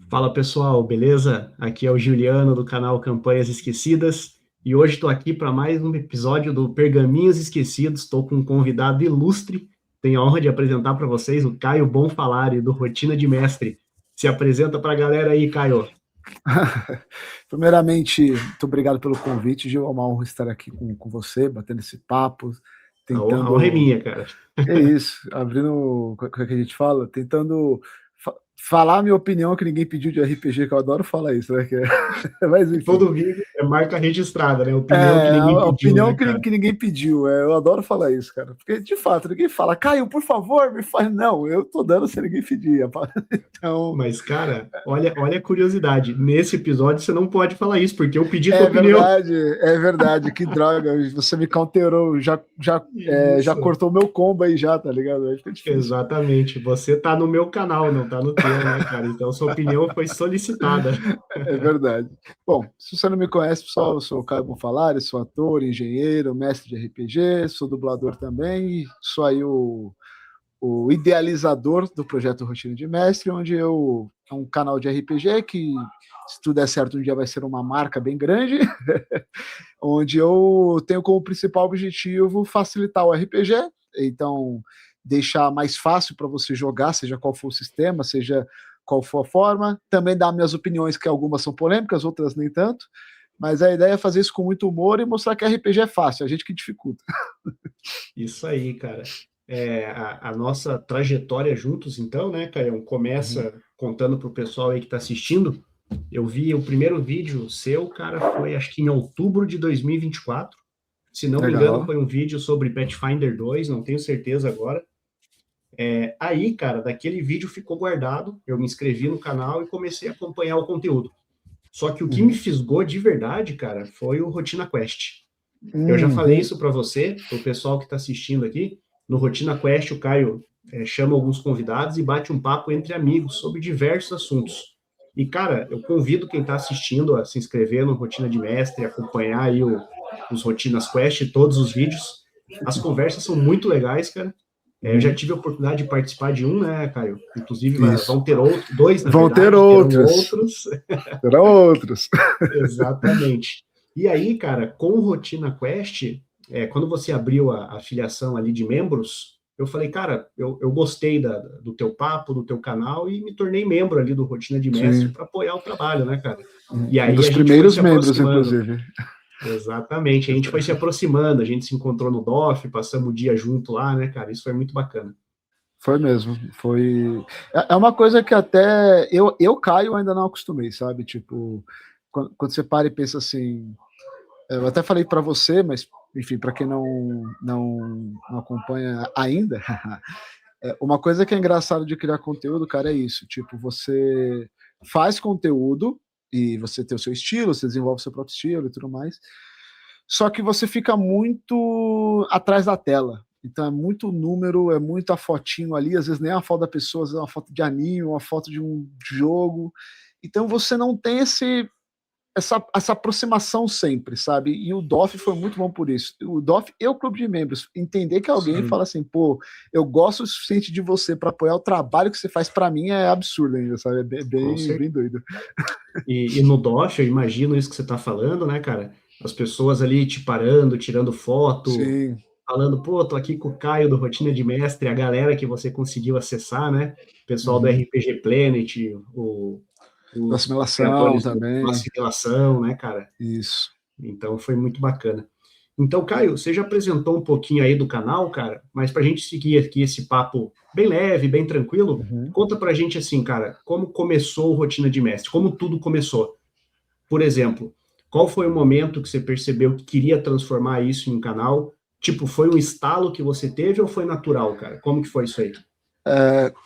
Fala pessoal, beleza? Aqui é o Juliano do canal Campanhas Esquecidas e hoje estou aqui para mais um episódio do Pergaminhos Esquecidos. Estou com um convidado ilustre. Tenho a honra de apresentar para vocês o Caio Bonfalari, do Rotina de Mestre. Se apresenta para a galera aí, Caio. Primeiramente, muito obrigado pelo convite, Gil. É uma honra estar aqui com você, batendo esse papo, A honra é tentando. minha, cara. Que é isso, abrindo. Como é que a gente fala? Tentando falar a minha opinião que ninguém pediu de RPG, que eu adoro falar isso, né? Mas enfim. Todo vídeo é marca registrada, né? Opinião que É, ninguém a pediu, opinião né, cara? que ninguém pediu. Eu adoro falar isso, cara. Porque, de fato, ninguém fala, Caio, por favor, me faz. Não, eu tô dando sem ninguém pedir. Então. Mas, cara, olha a curiosidade. Nesse episódio você não pode falar isso, porque eu pedi tua opinião. É verdade, que droga. Você me counterou, já Isso. cortou meu combo aí já, tá ligado? Aí fica difícil. Exatamente. Você tá no meu canal, não tá no teu, né, cara? Então sua opinião foi solicitada. É verdade. Bom, se você não me conhece, pessoal, eu sou o Caio Bonfalari, sou ator, engenheiro, mestre de RPG, sou dublador também e sou aí o idealizador do projeto Rotina de Mestre, onde eu é um canal de RPG que, se tudo der certo, um dia vai ser uma marca bem grande, onde eu tenho como principal objetivo facilitar o RPG, então deixar mais fácil para você jogar, seja qual for o sistema, seja qual for a forma, também dar minhas opiniões, que algumas são polêmicas, outras nem tanto, mas a ideia é fazer isso com muito humor e mostrar que RPG é fácil, a gente que dificulta. Isso aí, cara. A nossa trajetória juntos, então, né, Caio? Uhum. Começa contando pro pessoal aí que tá assistindo. Eu vi o primeiro vídeo seu, cara, foi acho que em outubro de 2024. Se não me engano, Legal. foi um vídeo sobre Pathfinder 2, não tenho certeza agora. Aí, cara, daquele vídeo ficou guardado. Eu me inscrevi no canal e comecei a acompanhar o conteúdo. Só que o que me Uhum. fisgou de verdade, cara, foi o Rotina Quest. Eu já falei Uhum. isso para você, para o pessoal que está assistindo aqui. No Rotina Quest, o Caio chama alguns convidados e bate um papo entre amigos sobre diversos assuntos. E, cara, eu convido quem está assistindo a se inscrever no Rotina de Mestre, acompanhar aí os Rotinas Quest, todos os vídeos. As conversas são muito legais, cara. Eu já Uhum. tive a oportunidade de participar de um, né, Caio? Inclusive, Isso. vão ter outro, dois, na Vão ter verdade, terão outros. outros. Terão outros. Exatamente. E aí, cara, com o Rotina Quest, quando você abriu a filiação ali de membros, eu falei, cara, eu gostei do teu papo, do teu canal e me tornei membro ali do Rotina de Mestre Sim. para apoiar o trabalho, né, cara? E Um aí dos a gente foi primeiros se membros, aproximando. inclusive. Exatamente, a gente foi se aproximando, a gente se encontrou no DOF, passamos o dia junto lá, né, cara? Isso foi muito bacana. Foi mesmo. Foi. É uma coisa que até eu Caio, ainda não acostumei, sabe? Tipo, quando você para e pensa assim. Eu até falei para você, mas, enfim, para quem não acompanha ainda, uma coisa que é engraçado de criar conteúdo, cara, é isso. Tipo, você faz conteúdo e você tem o seu estilo, você desenvolve o seu próprio estilo e tudo mais. Só que você fica muito atrás da tela. Então é muito número, é muita fotinho ali, às vezes nem é uma foto da pessoa, às vezes é uma foto de anime, uma foto de um jogo. Então você não tem essa aproximação sempre, sabe? E o DOF foi muito bom por isso. O DOF e o clube de membros. Entender que alguém Sim, fala assim, pô, eu gosto o suficiente de você para apoiar o trabalho que você faz para mim é absurdo ainda, sabe? É com bem certeza. doido. E no DOF, eu imagino isso que você está falando, né, cara? As pessoas ali te parando, tirando foto, Sim. falando, pô, tô aqui com o Caio do Rotina de Mestre, a galera que você conseguiu acessar, né? O pessoal do Uhum. RPG Planet, Da os assimilação criadores do também. Assimilação, né, cara? Isso. Então foi muito bacana. Então, Caio, você já apresentou um pouquinho aí do canal, cara, mas para a gente seguir aqui esse papo bem leve, bem tranquilo, Uhum. conta pra gente assim, cara, como começou o Rotina de Mestre, como tudo começou. Por exemplo, qual foi o momento que você percebeu que queria transformar isso em um canal? Tipo, foi um estalo que você teve ou foi natural, cara? Como que foi isso aí?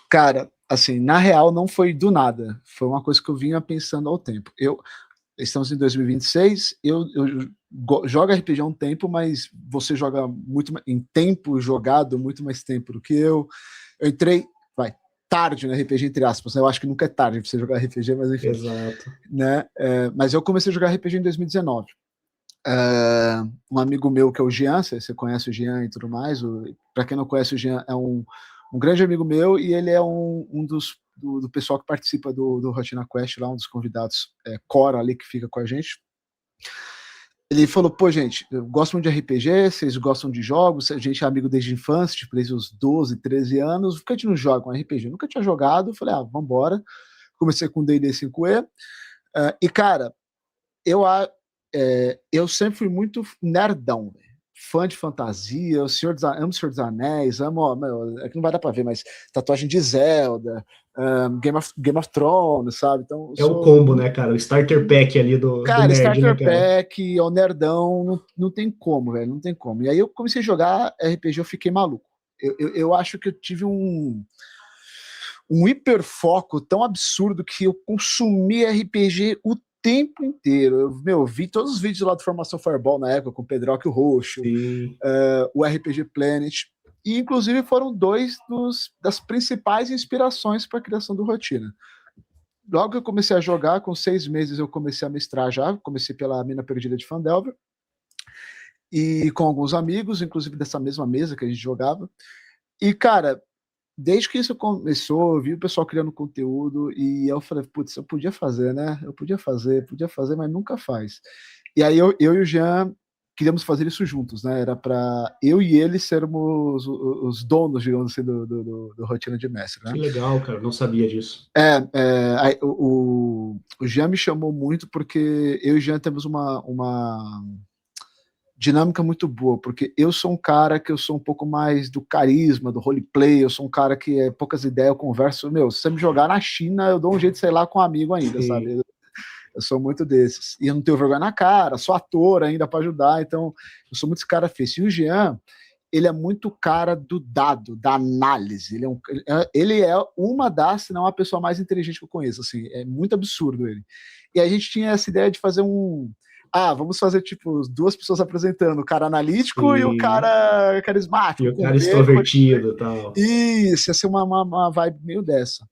Cara, assim, na real não foi do nada. Foi uma coisa que eu vinha pensando ao tempo. Estamos em 2026, eu jogo RPG há um tempo, mas você joga muito em tempo jogado, muito mais tempo do que eu. Eu entrei, vai, tarde no RPG, entre aspas, né? Eu acho que nunca é tarde pra você jogar RPG, mas enfim. Exato. Né? Mas eu comecei a jogar RPG em 2019. Um amigo meu que é o Jean, você conhece o Jean e tudo mais, para quem não conhece o Jean, é um grande amigo meu e ele é um dos do pessoal que participa do Rotina Quest, lá um dos convidados, Cora ali, que fica com a gente. Ele falou, pô, gente, eu gosto muito de RPG, vocês gostam de jogos, a gente é amigo desde a infância, tipo, desde os 12, 13 anos, por que a gente não joga um RPG? Eu nunca tinha jogado, falei, vambora. Comecei com D&D 5e, e, cara, eu sempre fui muito nerdão, véio. Fã de fantasia, amo o Senhor dos Anéis, amo, aqui não vai dar pra ver, mas tatuagem de Zelda, Game of Thrones, sabe? Então, o combo, né, cara? O starter pack ali do cara, nerd, starter né, cara? pack, o nerdão, não tem como, velho, não tem como. E aí eu comecei a jogar RPG, eu fiquei maluco. Eu acho que eu tive um hiperfoco tão absurdo que eu consumi RPG o tempo inteiro. Eu vi todos os vídeos lá do Formação Fireball na época, com o Pedroque e o Roxo, o RPG Planet, e inclusive foram dois das principais inspirações para a criação do Rotina. Logo que eu comecei a jogar, com 6 meses eu comecei a mestrar já, comecei pela Mina Perdida de Phandelver, e com alguns amigos, inclusive dessa mesma mesa que a gente jogava, e cara, desde que isso começou, eu vi o pessoal criando conteúdo, e eu falei, putz, eu podia fazer, né? Eu podia fazer, mas nunca faz. E aí eu e o Jean queríamos fazer isso juntos, né? Era para eu e ele sermos os donos, digamos assim, do Rotina de Mestre, né? Que legal, cara, não sabia disso. O Jean me chamou muito porque eu e o Jean temos uma dinâmica muito boa, porque eu sou um cara que eu sou um pouco mais do carisma, do roleplay, eu sou um cara que é poucas ideias, eu converso, se você me jogar na China, eu dou um jeito de sei lá com um amigo ainda, sim, sabe? Eu sou muito desses. E eu não tenho vergonha na cara, sou ator ainda para ajudar, então eu sou muito esse cara fez. E o Jean, ele é muito cara do dado, da análise. Ele é uma das, se não a pessoa mais inteligente que eu conheço, assim, é muito absurdo ele. E a gente tinha essa ideia de fazer vamos fazer, tipo, 2 pessoas apresentando, o cara analítico, sim, e o cara carismático. E o cara extrovertido e tal. Isso, ia ser uma vibe meio dessa.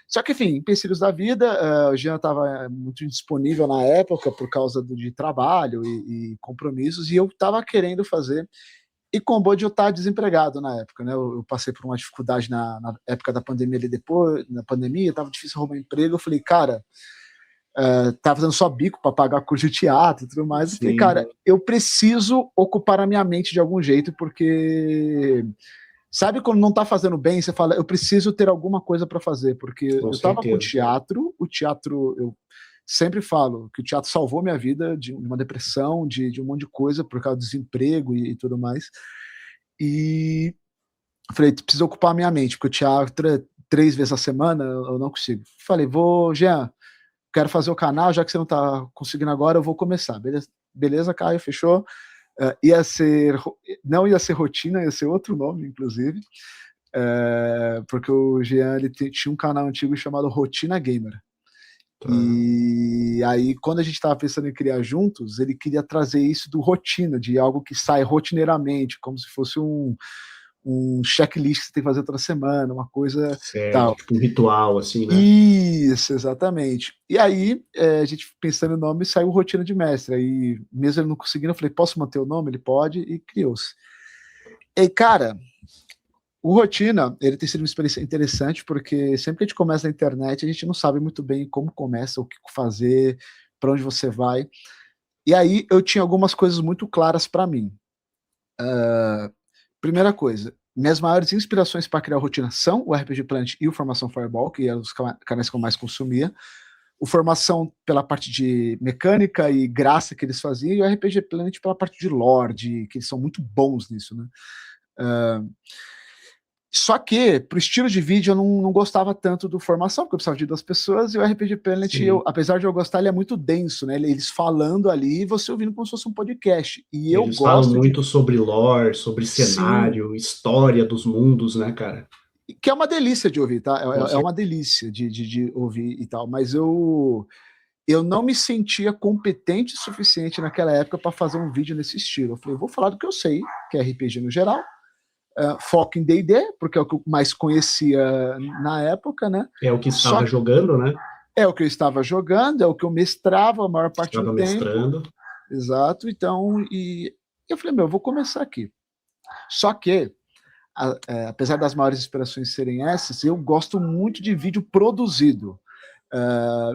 Só que, enfim, empecilhos da vida, o Jean estava muito indisponível na época por causa de trabalho e compromissos, e eu estava querendo fazer, e combou de eu estar desempregado na época, né? Eu passei por uma dificuldade na época da pandemia ali depois, na pandemia, estava difícil arrumar emprego, eu falei, cara, tava fazendo só bico para pagar curso de teatro e tudo mais. Eu falei, cara, eu preciso ocupar a minha mente de algum jeito, porque sabe quando não tá fazendo bem, você fala, eu preciso ter alguma coisa para fazer, porque eu tava com o teatro, eu sempre falo que o teatro salvou minha vida de uma depressão, de um monte de coisa por causa do desemprego e tudo mais. E eu falei, preciso ocupar a minha mente, porque o teatro 3 vezes a semana eu não consigo. Falei, Jean, quero fazer o canal, já que você não está conseguindo agora, eu vou começar. Beleza, Caio, fechou? Não ia ser Rotina, ia ser outro nome, inclusive, porque o Jean ele tinha um canal antigo chamado Rotina Gamer. E aí, quando a gente estava pensando em criar juntos, ele queria trazer isso do rotina, de algo que sai rotineiramente, como se fosse um checklist que você tem que fazer toda semana, uma coisa tal. Tipo um ritual, assim, né? Isso, exatamente. E aí, a gente pensando no nome, saiu Rotina de Mestre. Aí, mesmo ele não conseguindo, eu falei, posso manter o nome? Ele pode, e criou-se. E, cara, o Rotina, ele tem sido uma experiência interessante, porque sempre que a gente começa na internet, a gente não sabe muito bem como começa, o que fazer, para onde você vai. E aí, eu tinha algumas coisas muito claras para mim. Primeira coisa, minhas maiores inspirações para criar rotina são o RPG Planet e o Formação Fireball, que eram os canais que eu mais consumia. O Formação pela parte de mecânica e graça que eles faziam, e o RPG Planet pela parte de lore, que eles são muito bons nisso, né? Só que, pro estilo de vídeo, eu não gostava tanto do Formação, porque eu precisava de 2 pessoas, e o RPG Planet, apesar de eu gostar, ele é muito denso, né? Eles falando ali e você ouvindo como se fosse um podcast. E eles falam muito sobre lore, sobre cenário, história dos mundos, né, cara? Que é uma delícia de ouvir, tá? É uma delícia de ouvir e tal, mas eu não me sentia competente o suficiente naquela época para fazer um vídeo nesse estilo. Eu falei, vou falar do que eu sei, que é RPG no geral, foco em D&D, porque é o que eu mais conhecia na época, né? É o que estava jogando, né? É o que eu estava jogando, é o que eu mestrava a maior parte do tempo. Mestrando. Exato, então, e eu falei, eu vou começar aqui. Só que apesar das maiores inspirações serem essas, eu gosto muito de vídeo produzido.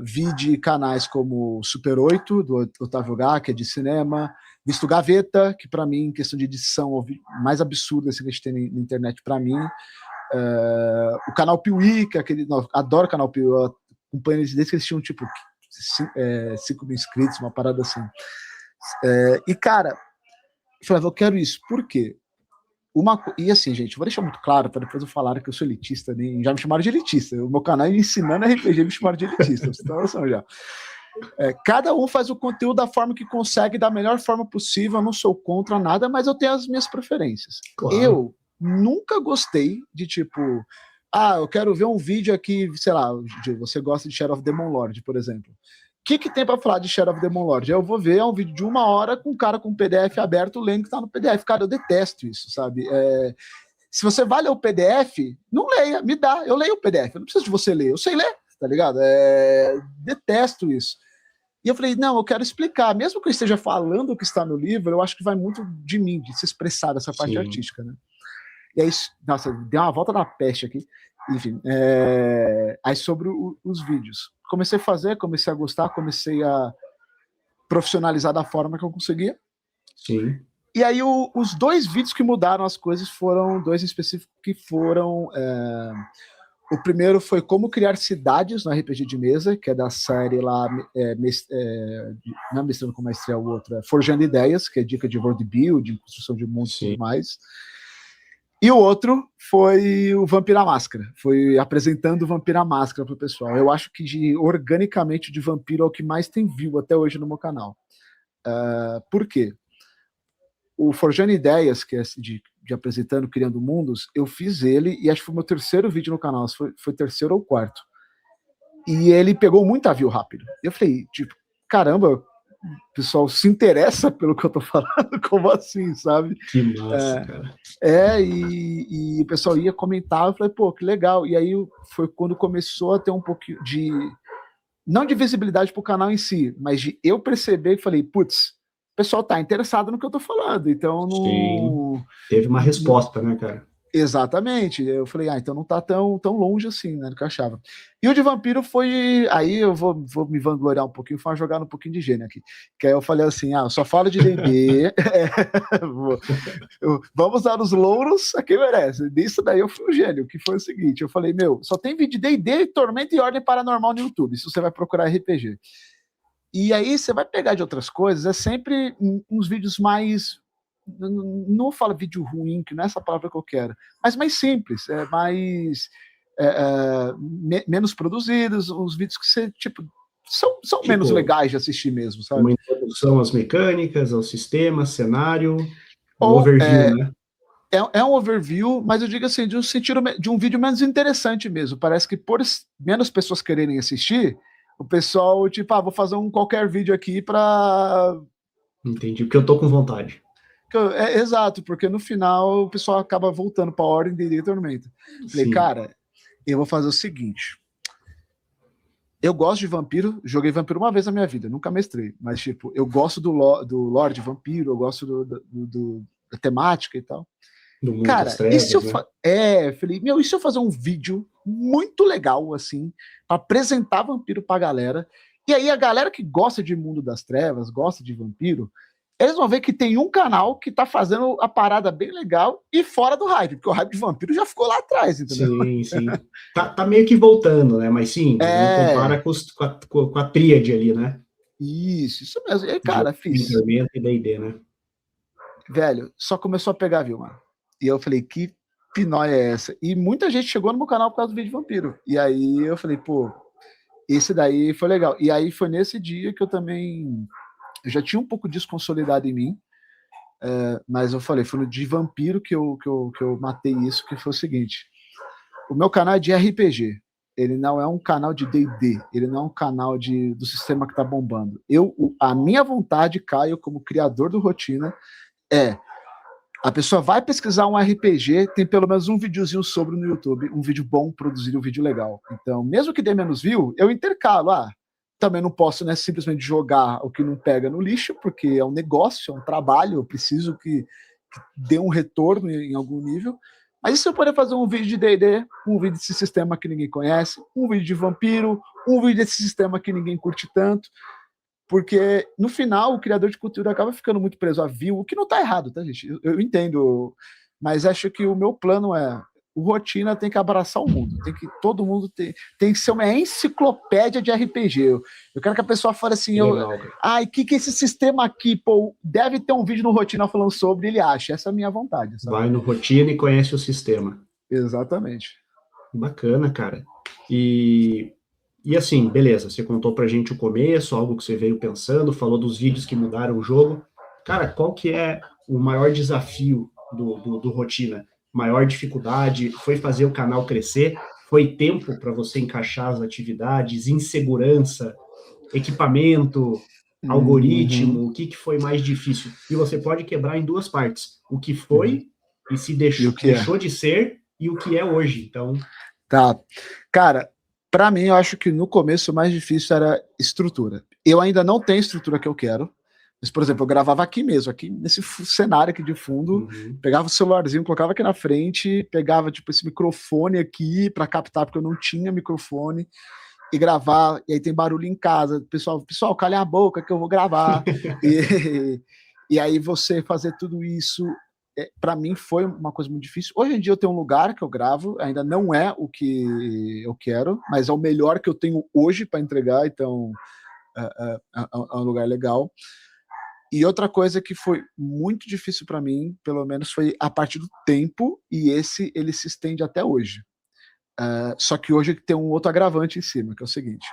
Vi de canais como Super 8, do Otávio Gá, que é de cinema, Visto Gaveta, que para mim, em questão de edição, é o mais absurdo assim, que a gente tem na internet para mim. O canal Piuí, que é aquele. Não, adoro o canal Piuí, eu acompanho eles desde que eles tinham tipo 5 mil inscritos, uma parada assim. E cara, eu falei, eu quero isso. Por quê? E assim, gente, vou deixar muito claro para depois eu falar que eu sou elitista, nem já me chamaram de elitista. O meu canal ensinando RPG me chamaram de elitista, você tem noção já. Cada um faz o conteúdo da forma que consegue, da melhor forma possível. Eu não sou contra nada, mas eu tenho as minhas preferências. Claro. Eu nunca gostei de tipo, eu quero ver um vídeo aqui, sei lá, você gosta de Shadow of the Demon Lord, por exemplo. O que tem para falar de Shadow of the Demon Lord? Eu vou ver um vídeo de 1 hora com um cara com PDF aberto lendo que tá no PDF. Cara, eu detesto isso, sabe? Se você vai ler o PDF, não leia, me dá. Eu leio o PDF, eu não preciso de você ler. Eu sei ler, tá ligado? Detesto isso. E eu falei, não, eu quero explicar. Mesmo que eu esteja falando o que está no livro, eu acho que vai muito de mim, de se expressar dessa parte artística, né? E aí, nossa, deu uma volta na peste aqui. Enfim, aí sobre os vídeos. Comecei a fazer, comecei a gostar, comecei a profissionalizar da forma que eu conseguia. Sim. E aí os 2 vídeos que mudaram as coisas foram 2 em específico que foram... o primeiro foi Como Criar Cidades no RPG de Mesa, que é da série lá, não é Mestrando com Maestria, o outro é Forjando Ideias, que é dica de world building, construção de mundos e tudo mais. E o outro foi o Vampira Máscara, foi apresentando o Vampira Máscara para o pessoal. Eu acho que organicamente de vampiro é o que mais tem view até hoje no meu canal. Por quê? O Forjando Ideias, que é de apresentando, criando mundos, eu fiz ele e acho que foi o meu 3º vídeo no canal, foi 3º ou 4º. E ele pegou muita view rápido. Eu falei, tipo, caramba, o pessoal se interessa pelo que eu tô falando, como assim, sabe? Que massa, cara. E o pessoal ia comentar, eu falei, pô, que legal. E aí foi quando começou a ter um pouquinho de, não de visibilidade pro canal em si, mas de eu perceber e falei, putz, o pessoal tá interessado no que eu tô falando, então não... Sim, teve uma resposta, né, cara? Exatamente. Eu falei, então não tá tão longe assim, né, do que eu achava. E o de vampiro foi... Aí eu vou me vangloriar um pouquinho, foi jogando um pouquinho de gênio aqui. Que aí eu falei assim, eu só falo de D&D, vamos dar os louros a quem merece. Disso daí eu fui um gênio, que foi o seguinte, eu falei, só tem vídeo de D&D, Tormenta e Ordem Paranormal no YouTube, se você vai procurar RPG. E aí você vai pegar de outras coisas, é sempre uns vídeos mais... Não falo vídeo ruim, que não é essa palavra que eu quero, mas mais simples, menos produzidos, uns vídeos que você, tipo, são menos legais de assistir mesmo, sabe? Uma introdução às mecânicas, ao sistema, cenário, overview, né? É um overview, mas eu digo assim, de um sentido de um vídeo menos interessante mesmo. Parece que por menos pessoas quererem assistir, o pessoal, tipo, vou fazer qualquer vídeo aqui pra... Entendi, porque eu tô com vontade. Exato, porque no final o pessoal acaba voltando para a Ordem de Tormenta. Falei, cara, eu vou fazer o seguinte. Eu gosto de vampiro, joguei vampiro uma vez na minha vida, nunca mestrei, mas tipo, eu gosto do Lorde Vampiro, eu gosto da temática e tal. Cara, trevas, e se eu falei, e se eu fazer um vídeo muito legal, assim, para apresentar vampiro pra galera, e aí a galera que gosta de Mundo das Trevas, gosta de vampiro, eles vão ver que tem um canal que tá fazendo a parada bem legal e fora do hype, porque o hype de vampiro já ficou lá atrás, entendeu? Sim. Tá meio que voltando, né? Mas sim, não compara com a tríade ali, né? Isso mesmo. E aí, cara, fiz. Tormenta e D&D, né? Velho, só começou a pegar, viu, mano? E eu falei, que pinóia é essa? E muita gente chegou no meu canal por causa do vídeo de vampiro. E aí eu falei, pô, esse daí foi legal. E aí foi nesse dia que eu já tinha um pouco disso consolidado em mim, mas eu falei, foi no de vampiro que eu matei isso, que foi o seguinte, o meu canal é de RPG, ele não é um canal de D&D, ele não é um canal do sistema que tá bombando. A minha vontade, Caio, como criador do Rotina, a pessoa vai pesquisar um RPG, tem pelo menos um videozinho sobre no YouTube, um vídeo bom, produzido, um vídeo legal. Então, mesmo que dê menos view, eu intercalo, também não posso, né, simplesmente jogar o que não pega no lixo, porque é um negócio, é um trabalho, eu preciso que dê um retorno em algum nível, Mas e se eu puder fazer um vídeo de D&D, um vídeo desse sistema que ninguém conhece, um vídeo de vampiro, um vídeo desse sistema que ninguém curte tanto? Porque, no final, o criador de conteúdo acaba ficando muito preso a view, o que não tá errado, tá, gente? Eu entendo, mas acho que o meu plano é o Rotina tem que abraçar o mundo, todo mundo tem que ser uma enciclopédia de RPG. Eu quero que a pessoa fale assim, o que é esse sistema aqui? Pô, deve ter um vídeo no Rotina falando sobre, ele acha. Essa é a minha vontade. Sabe? Vai no Rotina e conhece o sistema. Exatamente. Bacana, cara. E assim, beleza, você contou pra gente o começo, algo que você veio pensando, falou dos vídeos que mudaram o jogo. Cara, qual que é o maior desafio do Rotina? Maior dificuldade? Foi fazer o canal crescer? Foi tempo para você encaixar as atividades? Insegurança? Equipamento? Algoritmo? O que foi mais difícil? E você pode quebrar em duas partes. O que foi e se deixou de ser e o que é hoje. Então... Tá. Cara, para mim, eu acho que no começo o mais difícil era estrutura. Eu ainda não tenho a estrutura que eu quero. Mas, por exemplo, eu gravava aqui mesmo, aqui nesse cenário aqui de fundo, pegava o celularzinho, colocava aqui na frente, pegava tipo esse microfone aqui para captar, porque eu não tinha microfone, e gravar, e aí tem barulho em casa, pessoal, calha a boca que eu vou gravar. e aí você fazer tudo isso, para mim foi uma coisa muito difícil. Hoje em dia eu tenho um lugar que eu gravo, ainda não é o que eu quero, mas é o melhor que eu tenho hoje para entregar, então é um lugar legal. E outra coisa que foi muito difícil para mim, pelo menos, foi a parte do tempo, e ele se estende até hoje. Só que hoje tem um outro agravante em cima, que é o seguinte.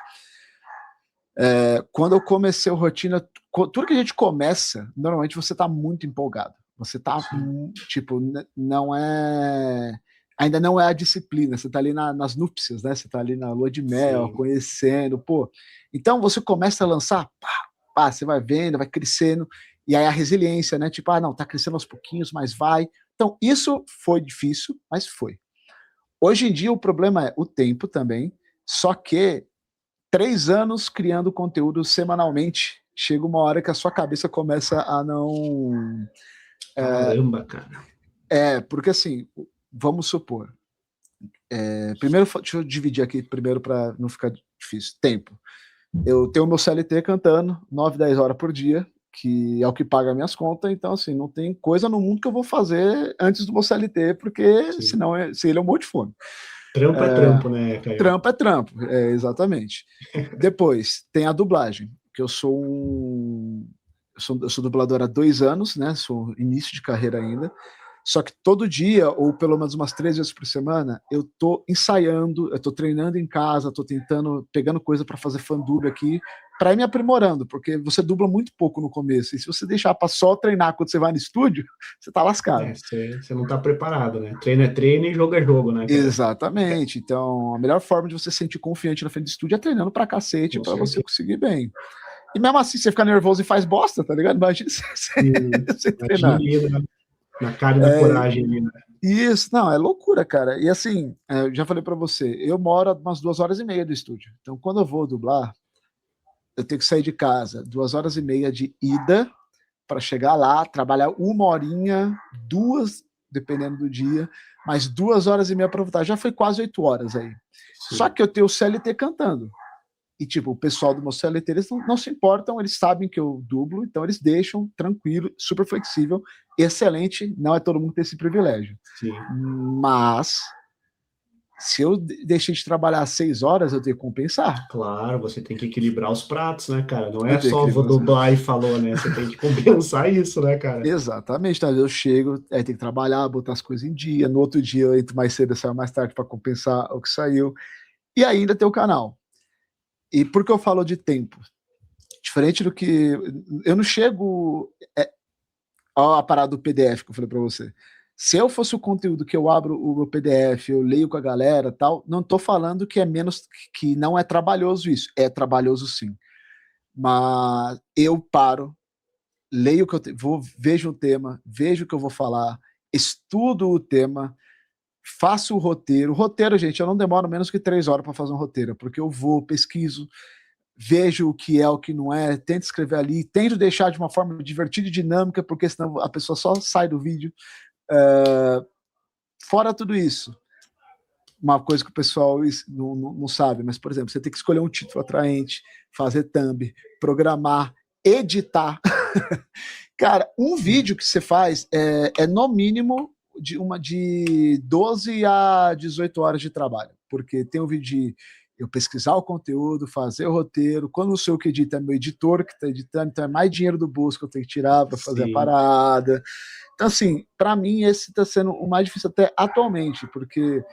Quando eu comecei o Rotina, tudo que a gente começa, normalmente você tá muito empolgado. Você tá, tipo, não é... Ainda não é a disciplina, você tá ali nas núpcias, né? Você tá ali na lua de mel, conhecendo, pô. Então você começa a lançar, pá, você vai vendo, vai crescendo, e aí a resiliência, né? Tipo, não, tá crescendo aos pouquinhos, mas vai. Então, isso foi difícil, mas foi. Hoje em dia, o problema é o tempo também, só que 3 anos criando conteúdo semanalmente, chega uma hora que a sua cabeça começa a não... Caramba, cara. Porque assim, vamos supor, primeiro, deixa eu dividir aqui primeiro para não ficar difícil. Tempo. Eu tenho o meu CLT cantando 9, 10 horas por dia, que é o que paga minhas contas, então assim, não tem coisa no mundo que eu vou fazer antes do meu CLT, porque senão se ele é um monte de fome. Trampo é trampo, né, Caio? Trampo é trampo, exatamente. Depois, tem a dublagem, que eu sou eu sou dublador há 2 anos, né, sou início de carreira ainda, só que todo dia, ou pelo menos umas 3 vezes por semana, eu tô ensaiando, eu tô treinando em casa, tô pegando coisa para fazer fandub aqui, para ir me aprimorando, porque você dubla muito pouco no começo, e se você deixar para só treinar quando você vai no estúdio, você tá lascado. Você não tá preparado, né? Treino é treino e jogo é jogo, né, cara? Exatamente. Então, a melhor forma de você se sentir confiante na frente do estúdio é treinando pra cacete, para você conseguir bem. E mesmo assim, você fica nervoso e faz bosta, tá ligado? Imagina você treinar. Na cara e na coragem ali, né? Isso, não, é loucura, cara. E assim, eu já falei pra você, eu moro umas 2 horas e meia do estúdio. Então, quando eu vou dublar, eu tenho que sair de casa 2 horas e meia de ida para chegar lá, trabalhar 1 horinha, 2, dependendo do dia, mais 2 horas e meia para voltar. Já foi quase 8 horas aí. Só que eu tenho o CLT cantando. E, tipo, o pessoal do meu CLT, eles não se importam, eles sabem que eu dublo, então eles deixam tranquilo, super flexível, excelente, não é todo mundo que tem esse privilégio. Mas, se eu deixei de trabalhar 6 horas, eu tenho que compensar. Claro, você tem que equilibrar os pratos, né, cara? Não é só vou dublar e falou, né? Você tem que compensar isso, né, cara? Exatamente, então eu chego, tem que trabalhar, botar as coisas em dia, no outro dia eu entro mais cedo, eu saio mais tarde para compensar o que saiu, e ainda tem o canal. E por que eu falo de tempo? Diferente do que... Eu não chego... a parada do PDF que eu falei para você. Se eu fosse o conteúdo que eu abro o meu PDF, eu leio com a galera tal, não estou falando que é menos, que não é trabalhoso isso. É trabalhoso sim. Mas eu paro, leio o que eu vejo o tema, vejo o que eu vou falar, estudo o tema, faço o roteiro. O roteiro, gente, eu não demoro menos que 3 horas para fazer um roteiro, porque eu vou, pesquiso, vejo o que é, o que não é, tento escrever ali, tento deixar de uma forma divertida e dinâmica, porque senão a pessoa só sai do vídeo. fora tudo isso, uma coisa que o pessoal não sabe, mas, por exemplo, você tem que escolher um título atraente, fazer thumb, programar, editar. Cara, um vídeo que você faz é no mínimo de 12 a 18 horas de trabalho, porque tem um vídeo de eu pesquisar o conteúdo, fazer o roteiro, quando não sei o que edita, é meu editor que está editando, então é mais dinheiro do bolso que eu tenho que tirar para fazer a parada. Então, assim, para mim, esse está sendo o mais difícil até atualmente, porque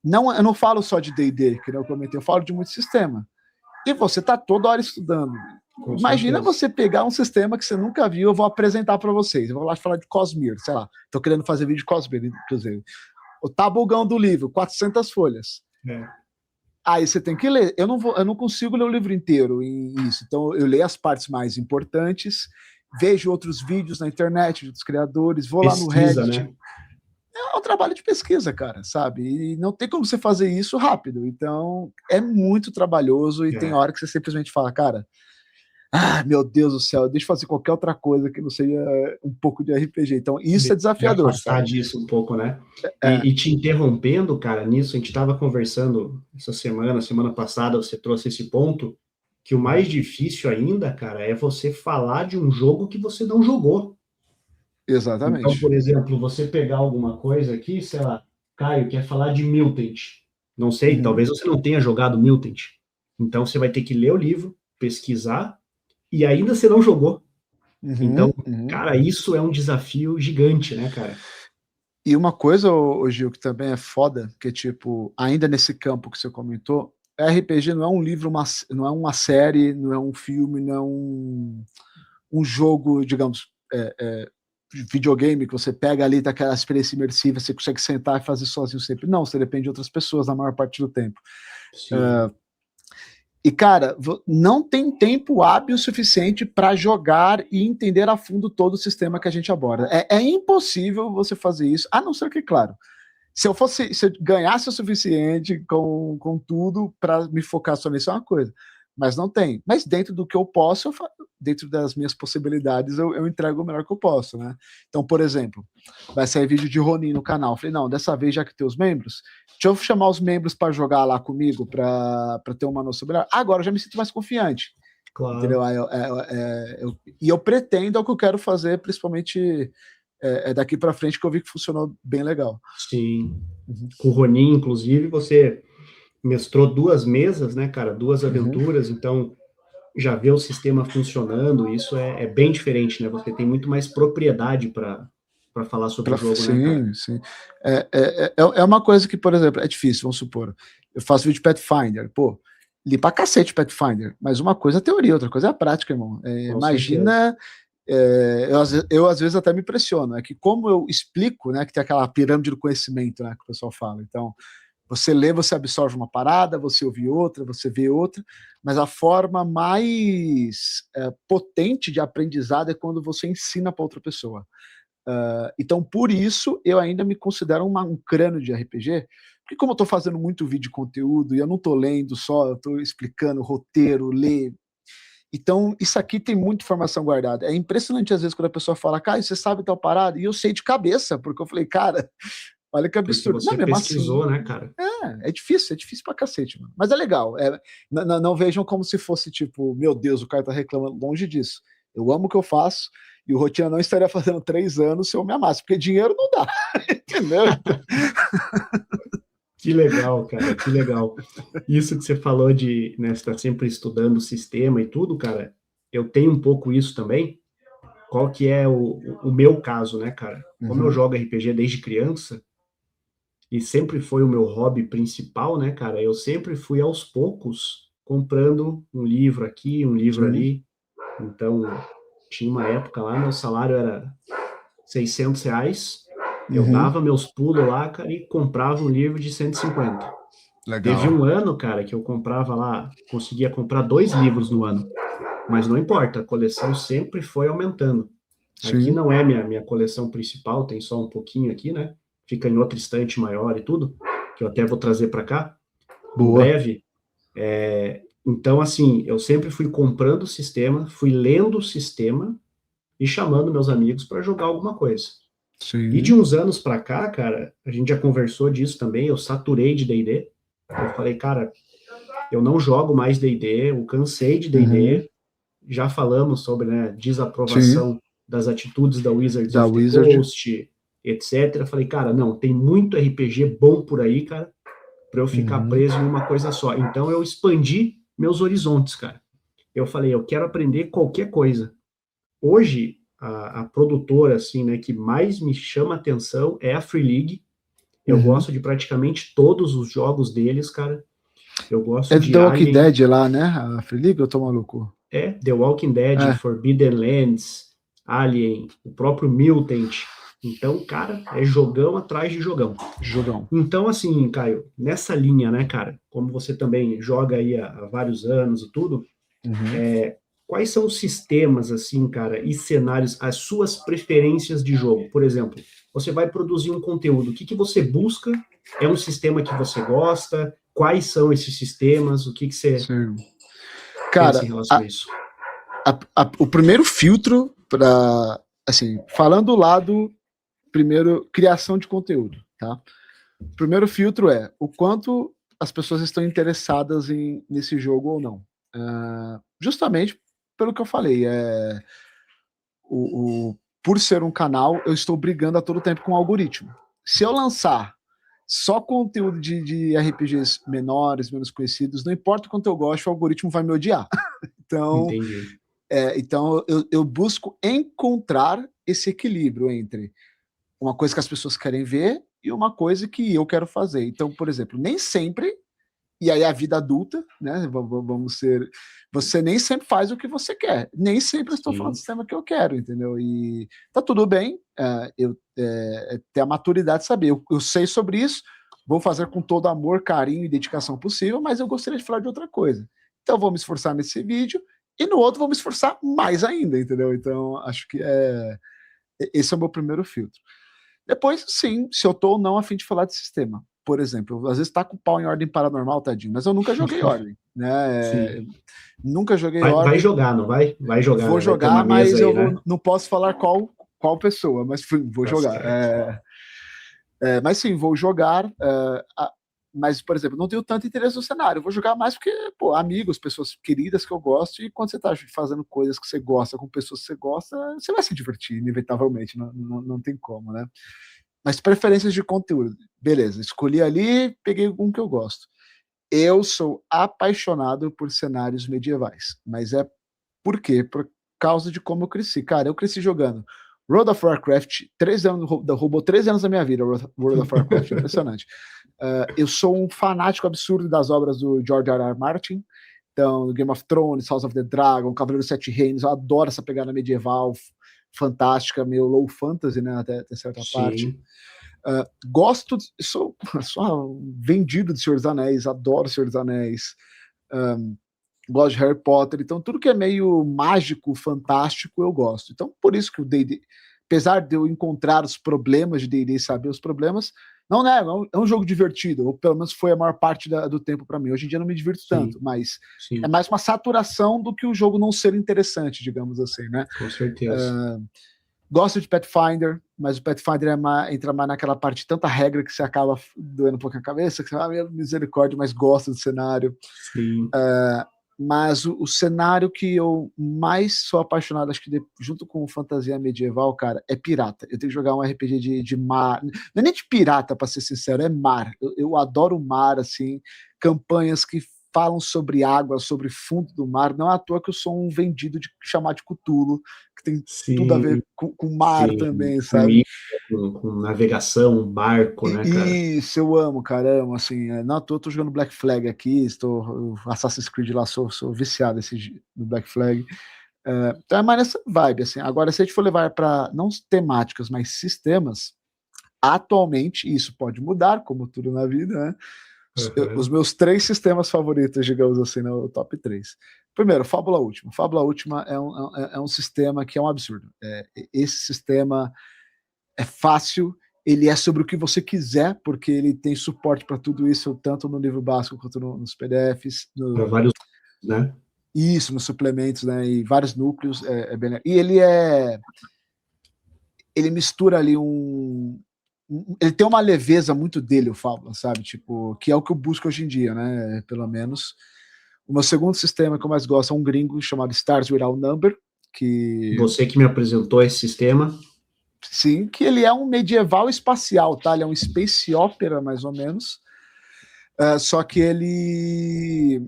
eu não falo só de D&D, que eu comentei, eu falo de muito sistema. E você está toda hora estudando. Com Imagina certeza. você pegar um sistema que você nunca viu, eu vou apresentar para vocês. Eu vou lá falar de Cosmere, sei lá. Estou querendo fazer vídeo de Cosmere, inclusive. O tabugão do livro, 400 folhas. Aí você tem que ler. Eu não consigo ler o livro inteiro em isso. Então eu leio as partes mais importantes, vejo outros vídeos na internet de outros criadores, vou lá no Reddit. Né? É um trabalho de pesquisa, cara, sabe? E não tem como você fazer isso rápido. Então é muito trabalhoso e tem hora que você simplesmente fala, cara, meu Deus do céu, deixa eu fazer qualquer outra coisa que não seja um pouco de RPG. Então, isso é desafiador. Afastar disso um pouco, né? E te interrompendo, cara, nisso, a gente estava conversando essa semana passada, você trouxe esse ponto, que o mais difícil ainda, cara, é você falar de um jogo que você não jogou. Exatamente. Então, por exemplo, você pegar alguma coisa aqui, sei lá, Caio quer falar de Mutant. Não sei, talvez você não tenha jogado Mutant. Então, você vai ter que ler o livro, pesquisar, e ainda você não jogou. Então, cara, isso é um desafio gigante, né, cara? E uma coisa, Gil, que também é foda, que tipo, ainda nesse campo que você comentou, RPG não é um livro, não é uma série, não é um filme, não é um jogo, digamos, videogame que você pega ali, tá aquela experiência imersiva, você consegue sentar e fazer sozinho sempre. Não, você depende de outras pessoas na maior parte do tempo. E, cara, não tem tempo hábil suficiente para jogar e entender a fundo todo o sistema que a gente aborda. É impossível você fazer isso, a não ser que, claro, se eu ganhasse o suficiente com tudo para me focar só nisso é uma coisa. Mas não tem. Mas dentro do que eu posso, dentro das minhas possibilidades, eu entrego o melhor que eu posso, né? Então, por exemplo, vai sair vídeo de Ronin no canal. Falei, não, dessa vez, já que tem os membros, deixa eu chamar os membros para jogar lá comigo, para ter uma noção melhor. Agora eu já me sinto mais confiante. Claro. Entendeu? E eu pretendo, é o que eu quero fazer, principalmente daqui para frente, que eu vi que funcionou bem legal. Sim. Com o Ronin, inclusive, você mestrou 2 mesas, né, cara? 2 aventuras, então já vê o sistema funcionando, isso é bem diferente, né? Você tem muito mais propriedade para falar sobre o jogo, né, cara? Sim. É uma coisa que, por exemplo, é difícil, vamos supor. Eu faço vídeo de Pathfinder, pô, li pra cacete Pathfinder, mas uma coisa é a teoria, outra coisa é a prática, irmão. Imagina... eu às vezes até me impressiono, é que como eu explico, né, que tem aquela pirâmide do conhecimento, né, que o pessoal fala, então você lê, você absorve uma parada, você ouve outra, você vê outra, mas a forma mais potente de aprendizado é quando você ensina para outra pessoa. Então, por isso, eu ainda me considero um crânio de RPG, porque como eu estou fazendo muito vídeo de conteúdo, e eu não estou lendo só, eu estou explicando roteiro, ler. Então, isso aqui tem muita informação guardada. É impressionante, às vezes, quando a pessoa fala, Caio, você sabe tal parada? E eu sei de cabeça, porque eu falei, cara, olha que absurdo. Porque você pesquisou, assim, né, cara? É difícil pra cacete, mano. Mas é legal. Não vejam como se fosse, tipo, meu Deus, o cara tá reclamando. Longe disso. Eu amo o que eu faço, e o Rotina não estaria fazendo 3 anos se eu me amasse, porque dinheiro não dá. Entendeu? Que legal, cara, que legal. Isso que você falou de, né, você tá sempre estudando o sistema e tudo, cara, eu tenho um pouco isso também. Qual que é o meu caso, né, cara? Como eu jogo RPG desde criança, e sempre foi o meu hobby principal, né, cara, eu sempre fui aos poucos comprando um livro aqui, um livro ali. Então, tinha uma época lá, meu salário era R$600, eu dava meus pulos lá, cara, e comprava um livro de 150. Legal. Teve um ano, cara, que eu comprava lá, conseguia comprar 2 livros no ano. Mas não importa, a coleção sempre foi aumentando. Sim. Aqui não é minha coleção principal, tem só um pouquinho aqui, né? Fica em outra estante maior e tudo, que eu até vou trazer para cá em breve. Então, assim, eu sempre fui comprando o sistema, fui lendo o sistema e chamando meus amigos para jogar alguma coisa. E de Sim. uns anos para cá, cara, a gente já conversou disso também, eu saturei de D&D. Eu falei, cara, eu não jogo mais D&D, eu cansei de Uhum. D&D. Já falamos sobre, né, Sim. desaprovação das atitudes da Wizards Da of the Wizard. Coast, etc. Eu falei, cara, não, tem muito RPG bom por aí, cara, para eu ficar Uhum. preso em uma coisa só. Então eu expandi meus horizontes, cara. Eu falei, eu quero aprender qualquer coisa. Hoje, a produtora, assim, né, que mais me chama atenção é a Free League. Eu Uhum. gosto de praticamente todos os jogos deles, cara. Eu gosto É do The de Walking Alien, Dead lá, né? A Free League, eu tô maluco. The Walking Dead, É, Forbidden Lands, Alien, o próprio Mutant. Então, cara, é jogão atrás de jogão. jogão. Então, assim, Caio, nessa linha, né, cara, como você também joga aí há vários anos e tudo, Uhum. quais são os sistemas, assim, cara, e cenários, as suas preferências de jogo? Por exemplo, você vai produzir um conteúdo, o que que você busca? É um sistema que você gosta? Quais são esses sistemas? O que que você Sim. pensa em Cara, relação a isso? o primeiro filtro para, assim, falando do lado, primeiro, criação de conteúdo, tá? O primeiro filtro é o quanto as pessoas estão interessadas nesse jogo ou não. Justamente pelo que eu falei, por ser um canal, eu estou brigando a todo tempo com o algoritmo. Se eu lançar só conteúdo de RPGs menores, menos conhecidos, não importa o quanto eu gosto, o algoritmo vai me odiar. Então, Entendi. eu busco encontrar esse equilíbrio entre uma coisa que as pessoas querem ver e uma coisa que eu quero fazer. Então, por exemplo, nem sempre, e aí a vida adulta, né? Vamos ser. Você nem sempre faz o que você quer. Nem sempre eu estou falando do Sim, sistema que eu quero, entendeu? E tá tudo bem, eu ter a maturidade de saber. Eu sei sobre isso, vou fazer com todo amor, carinho e dedicação possível, mas eu gostaria de falar de outra coisa. Então, vou me esforçar nesse vídeo e no outro vou me esforçar mais ainda, entendeu? Então, acho que esse é o meu primeiro filtro. Depois, sim, se eu tô ou não a fim de falar de sistema. Por exemplo, às vezes tá com o pau em ordem paranormal, tadinho, mas eu nunca joguei ordem, né? sim. Nunca joguei Vai ordem, jogar, não vai? Vai jogar, vou né? Vai ter uma jogar, mesa mas aí, eu né? não posso falar qual pessoa, mas vou Tá jogar. certo. Mas sim, vou jogar. Mas, por exemplo, não tenho tanto interesse no cenário. Vou jogar mais porque, pô, amigos, pessoas queridas que eu gosto, e quando você tá fazendo coisas que você gosta com pessoas que você gosta, você vai se divertir, inevitavelmente, não tem como, né? Mas preferências de conteúdo. Beleza, escolhi ali, peguei um que eu gosto. Eu sou apaixonado por cenários medievais, mas por quê? Por causa de como eu cresci. Cara, eu cresci jogando World of Warcraft, 3 anos, roubou 3 anos da minha vida, World of Warcraft, impressionante. Eu sou um fanático absurdo das obras do George R. R. Martin, então Game of Thrones, House of the Dragon, Cavaleiro dos Sete Reinos, eu adoro essa pegada medieval, fantástica, meio low fantasy, né, até certa parte. Sim. Gosto, sou vendido de Senhor dos Anéis, adoro Senhor dos Anéis, gosto de Harry Potter, então tudo que é meio mágico, fantástico, eu gosto. Então, por isso que o D&D, apesar de eu encontrar os problemas de D&D e saber os problemas, não é, é um jogo divertido, ou pelo menos foi a maior parte do tempo para mim. Hoje em dia eu não me divirto tanto, Sim, mas é sim, mais uma saturação do que o jogo não ser interessante, digamos assim, né? com certeza. Gosto de Pathfinder, mas o Pathfinder entra mais naquela parte de tanta regra que você acaba doendo um pouco a cabeça, que você fala, misericórdia, mas gosta do cenário. Sim. Mas o cenário que eu mais sou apaixonado, acho que junto com fantasia medieval, cara, é pirata. Eu tenho que jogar um RPG de mar. Não é nem de pirata, para ser sincero, é mar. Eu adoro o mar, assim, campanhas que falam sobre água, sobre fundo do mar. Não é à toa que eu sou um vendido de chamar de Cthulhu, que tem tudo a Sim, ver com mar sim. também, Com sabe? mídia, com navegação, barco, né, cara? Isso, eu amo, caramba, assim, não à toa eu tô jogando Black Flag aqui, Assassin's Creed lá, sou viciado no Black Flag, então é mais nessa vibe, assim, agora se a gente for levar para, não temáticas, mas sistemas, atualmente, isso pode mudar, como tudo na vida, né, os Uhum. meus 3 sistemas favoritos, digamos assim, no top 3. Primeiro, Fábula Última. Fábula Última é um sistema que é um absurdo. Esse sistema é fácil, ele é sobre o que você quiser, porque ele tem suporte para tudo isso, tanto no livro básico quanto nos PDFs, Para vários, né? isso, nos suplementos, né, e vários núcleos, e ele ele mistura ali ele tem uma leveza muito dele, o Fábula, sabe? Tipo, que é o que eu busco hoje em dia, né? Pelo menos. O meu segundo sistema que eu mais gosto é um gringo chamado Stars Without Number, que... Você que me apresentou esse sistema. Sim, que ele é um medieval espacial, tá? Ele é um space opera, mais ou menos. Só que ele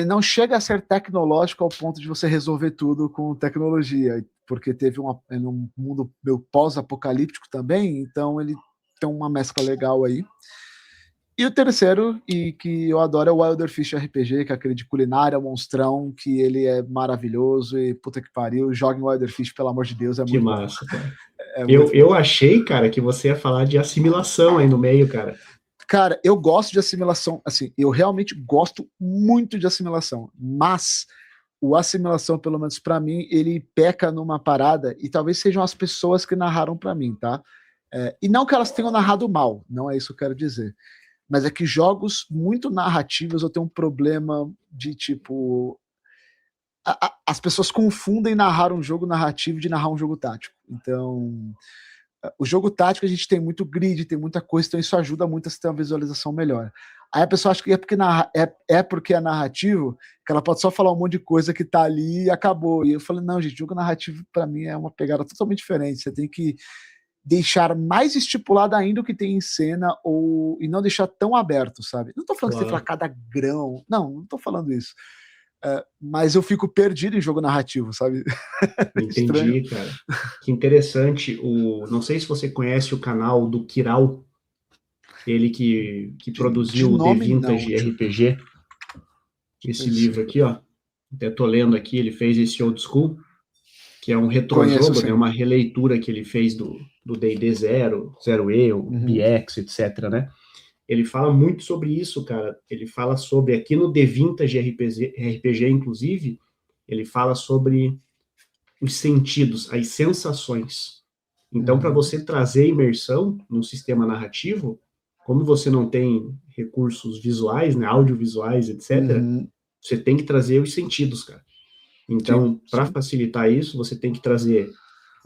não chega a ser tecnológico ao ponto de você resolver tudo com tecnologia, porque teve um mundo meio pós-apocalíptico também, então ele tem uma mescla legal aí. E o terceiro, e que eu adoro, é o Wilder Fish RPG, que é aquele de culinária, monstrão, que ele é maravilhoso e puta que pariu, joga em Wilder Fish, pelo amor de Deus, é Que muito massa, bom. cara. Muito Eu bom. achei, cara, que você ia falar de assimilação aí no meio, cara. Cara, eu gosto de assimilação, assim, eu realmente gosto muito de assimilação, mas o assimilação, pelo menos para mim, ele peca numa parada, e talvez sejam as pessoas que narraram para mim, tá? E não que elas tenham narrado mal, não é isso que eu quero dizer, mas é que jogos muito narrativos eu tenho um problema de, tipo, as pessoas confundem narrar um jogo narrativo de narrar um jogo tático. Então, o jogo tático a gente tem muito grid, tem muita coisa, então isso ajuda muito a ter uma visualização melhor. Aí a pessoa acha que é porque é narrativo, que ela pode só falar um monte de coisa que tá ali e acabou. E eu falei, não, gente, jogo narrativo para mim é uma pegada totalmente diferente. Você tem que deixar mais estipulado ainda o que tem em cena e não deixar tão aberto, sabe? Não tô falando que você fala cada grão, não tô falando isso. Mas eu fico perdido em jogo narrativo, sabe? Entendi, cara. Que interessante. Não sei se você conhece o canal do Kiral, ele que produziu o The Vintage RPG. Esse livro aqui, ó. Até tô lendo aqui, ele fez esse Old School, que é um retrojogo, né? Uma releitura que ele fez do D&D 0, 0E, o BX, etc, né? Ele fala muito sobre isso, cara. Ele fala sobre, aqui no The Vintage RPG, inclusive, ele fala sobre os sentidos, as sensações. Então, para você trazer imersão no sistema narrativo, como você não tem recursos visuais, né, audiovisuais, etc., você tem que trazer os sentidos, cara. Então, para facilitar isso, você tem que trazer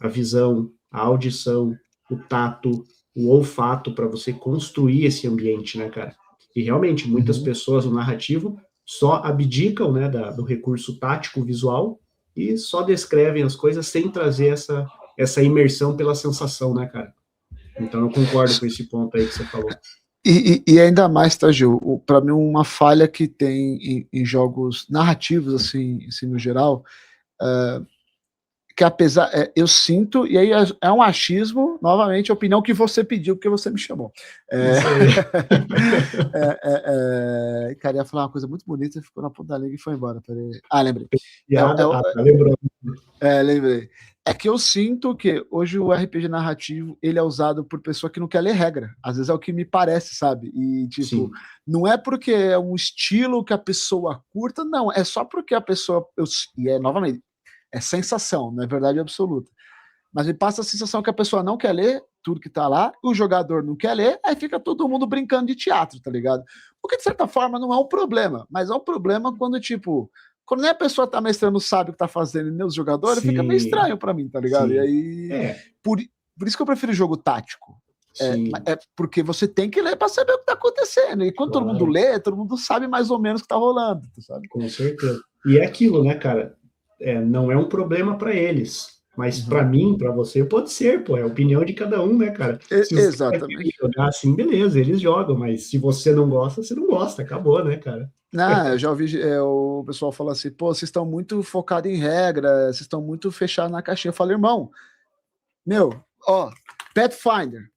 a visão, a audição, o tato, o olfato, para você construir esse ambiente, né, cara? E realmente, muitas pessoas no narrativo só abdicam, né, do recurso tático visual e só descrevem as coisas sem trazer essa imersão pela sensação, né, cara? Então eu concordo com esse ponto aí que você falou. E ainda mais, tá, Gil? Para mim, uma falha que tem em jogos narrativos, assim no geral, que apesar, eu sinto, e aí é um achismo, novamente, a opinião que você pediu, porque você me chamou. Cara, ia falar uma coisa muito bonita, ficou na ponta da língua e foi embora. Peraí. Lembrei. Lembrou. Lembrei. É que eu sinto que hoje o RPG narrativo, ele é usado por pessoa que não quer ler regra. Às vezes é o que me parece, sabe? E, tipo, não é porque é um estilo que a pessoa curta, não. É só porque a pessoa... novamente, é sensação, não é verdade absoluta. Mas me passa a sensação que a pessoa não quer ler tudo que tá lá, o jogador não quer ler, aí fica todo mundo brincando de teatro, tá ligado? O que, de certa forma, não é um problema. Mas é um problema quando, tipo... Quando nem a pessoa tá mestrando sabe o que tá fazendo e nem os jogadores, fica meio estranho pra mim, tá ligado? E aí... Por isso que eu prefiro jogo tático. Porque você tem que ler pra saber o que tá acontecendo. E quando todo mundo lê, todo mundo sabe mais ou menos o que tá rolando, sabe? Com certeza. E é aquilo, né, cara? Não é um problema pra eles. Mas pra mim, pra você, pode ser, pô. É a opinião de cada um, né, cara? Se os Exatamente. jogar assim, beleza, eles jogam. Mas se você não gosta, você não gosta. Acabou, né, cara? Não, eu já ouvi o pessoal falar assim, pô, vocês estão muito focados em regra, vocês estão muito fechados na caixinha. Eu falei, irmão, Pathfinder,